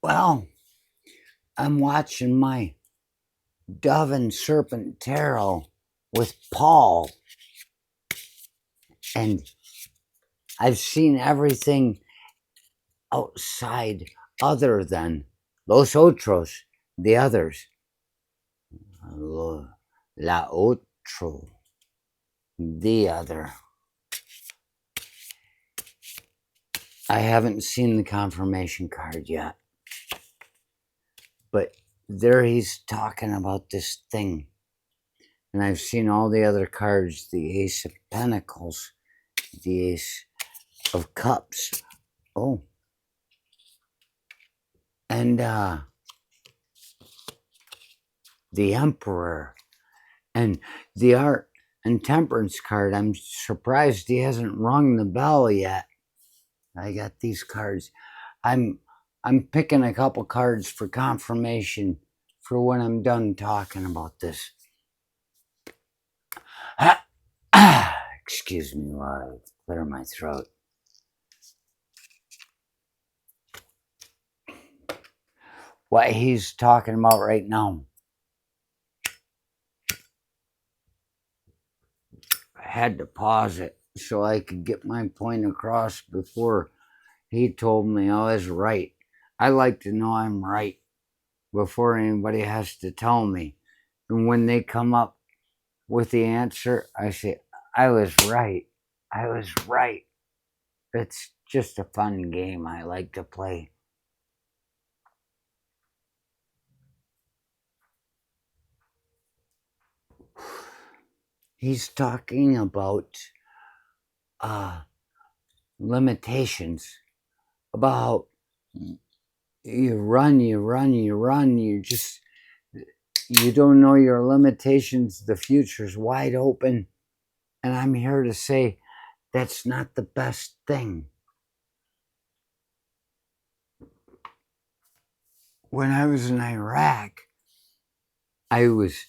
Well, I'm watching my Dove and Serpent Tarot with Paul, and I've seen everything outside other than Los Otros, the others. La Otro, the other. I haven't seen the confirmation card yet, but there he's talking about this thing. And I've seen all the other cards, the Ace of Pentacles, the Ace of Cups. Oh. And the Emperor. And the Art and Temperance card. I'm surprised he hasn't rung the bell yet. I got these cards. I'm picking a couple cards for confirmation for when I'm done talking about this. Excuse me while I clear my throat. What he's talking about right now. I had to pause it so I could get my point across before he told me I was right. I like to know I'm right before anybody has to tell me. And when they come up with the answer, I say, I was right. I was right. It's just a fun game I like to play. He's talking about limitations, about you run, you don't know your limitations, the future's wide open. And I'm here to say that's not the best thing. When I was in Iraq, I was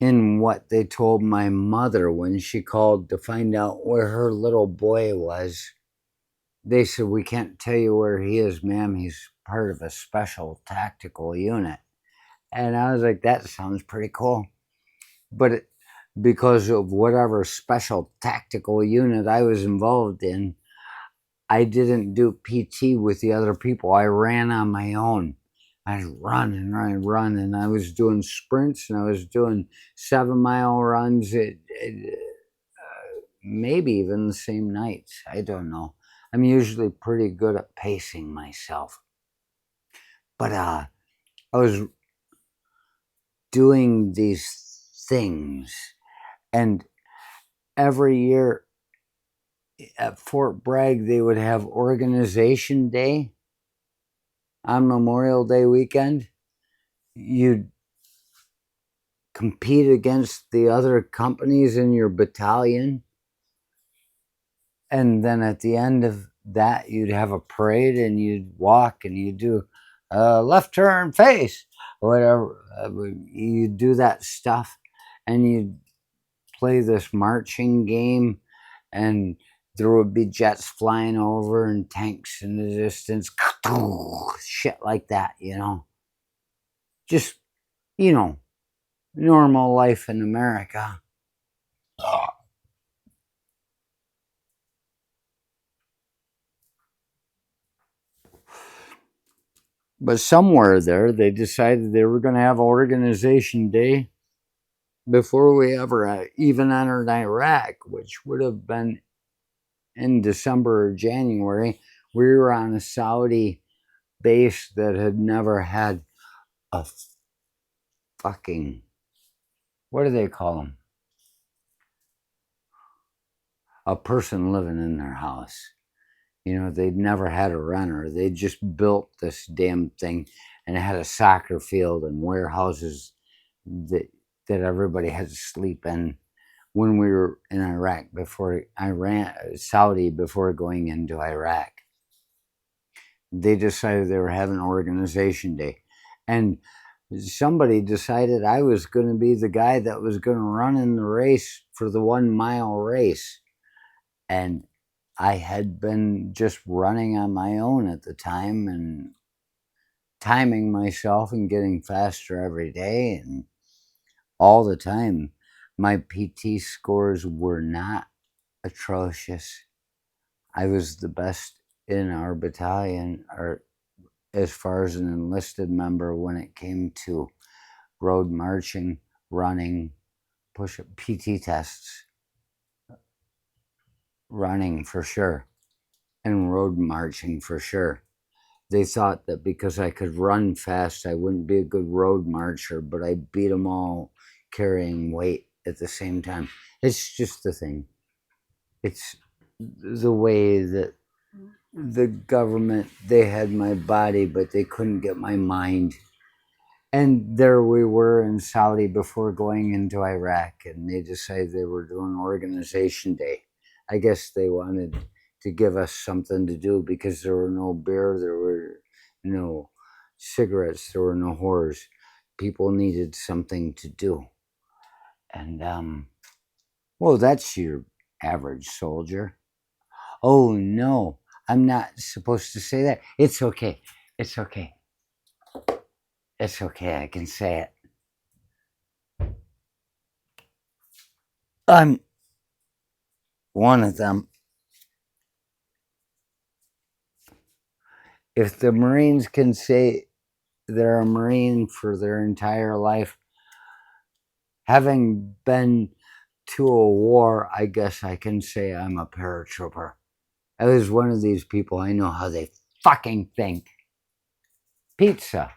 in what they told my mother when she called to find out where her little boy was. They said, we can't tell you where he is, ma'am. He's part of a special tactical unit. And I was like, that sounds pretty cool. But because of whatever special tactical unit I was involved in, I didn't do PT with the other people. I ran on my own. I run, and I was doing sprints, and I was doing 7-mile runs, maybe even the same nights. I don't know. I'm usually pretty good at pacing myself. But I was doing these things, and every year at Fort Bragg, they would have Organization Day on Memorial Day weekend. You'd compete against the other companies in your battalion. And then at the end of that, you'd have a parade and you'd walk and you'd do left turn, face, whatever. You'd do that stuff and you'd play this marching game, and there would be jets flying over and tanks in the distance, shit like that, just, normal life in America. But somewhere there, they decided they were going to have Organization Day before we ever even entered Iraq, which would have been in December or January. We were on a Saudi base that had never had a fucking, what do they call them? A person living in their house. They'd never had a renter. They just built this damn thing, and it had a soccer field and warehouses that everybody had to sleep in when we were in Iraq before Saudi before going into Iraq. They decided they were having Organization Day, and somebody decided I was going to be the guy that was going to run in the race for the 1 mile race, and I had been just running on my own at the time and timing myself and getting faster every day and all the time. My PT scores were not atrocious. I was the best in our battalion, or as far as an enlisted member, when it came to road marching, running, push up PT tests, running for sure, and road marching for sure. They thought that because I could run fast, I wouldn't be a good road marcher, but I beat them all carrying weight at the same time. It's just the thing. It's the way that the government, they had my body, but they couldn't get my mind. And there we were in Saudi before going into Iraq, and they decided they were doing Organization Day. I guess they wanted to give us something to do because there were no beer, there were no cigarettes, there were no whores. People needed something to do. And, well, that's your average soldier. Oh, no, I'm not supposed to say that. It's okay. It's okay. It's okay. I can say it. I'm one of them. If the Marines can say they're a Marine for their entire life, having been to a war, I guess I can say I'm a paratrooper. I was one of these people, I know how they fucking think. Pizza.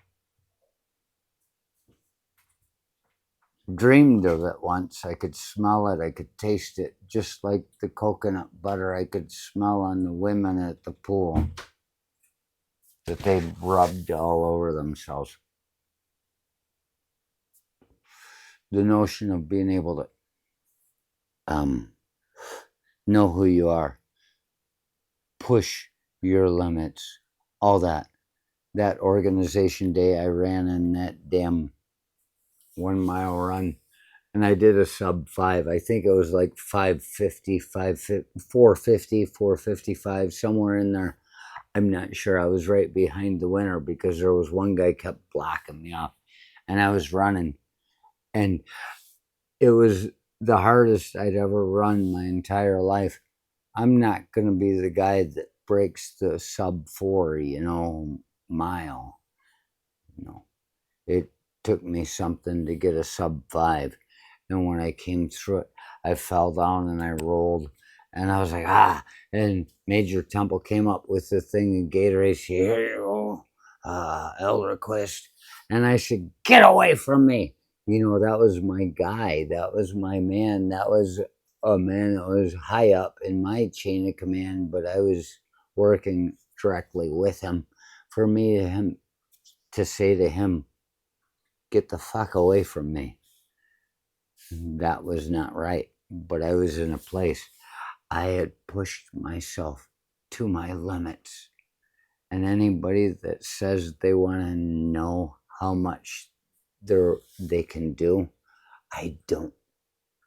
Dreamed of it once. I could smell it, I could taste it, just like the coconut butter I could smell on the women at the pool that they rubbed all over themselves. The notion of being able to know who you are, push your limits, all that. That Organization Day I ran in that damn 1 mile run, and I did a sub 5. I think it was like 550, 450, 455, somewhere in there. I'm not sure. I was right behind the winner because there was one guy kept blocking me off, and I was running, and it was the hardest I'd ever run my entire life. I'm not going to be the guy that breaks the sub 4, mile. It took me something to get a sub 5. And when I came through it, I fell down and I rolled. And I was like, ah. And Major Temple came up with the thing in Gatorade. Here you go, Elderquist. And I said, get away from me. That was my guy. That was my man. That was a man that was high up in my chain of command, but I was working directly with him. For me to say to him, get the fuck away from me, that was not right. But I was in a place I had pushed myself to my limits. And anybody that says they want to know how much they can do, I don't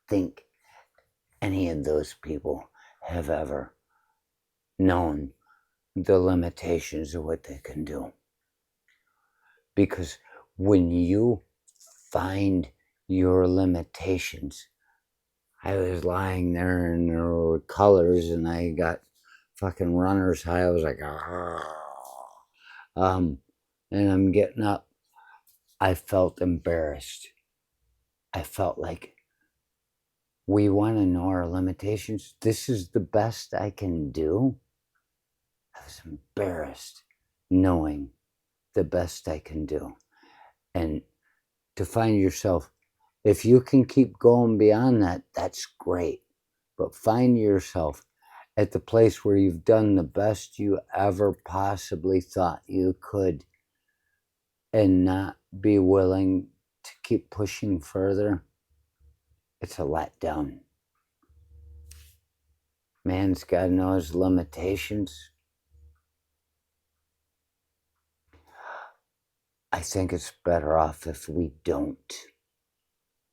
think any of those people have ever known the limitations of what they can do. Because when you find your limitations, I was lying there and there were colors and I got fucking runner's high. I was like, and I'm getting up. I felt embarrassed. I felt like, we want to know our limitations. This is the best I can do. I was embarrassed knowing the best I can do. And to find yourself, if you can keep going beyond that, that's great. But find yourself at the place where you've done the best you ever possibly thought you could and not be willing to keep pushing further. It's a letdown. Man's got to know his limitations. I think it's better off if we don't.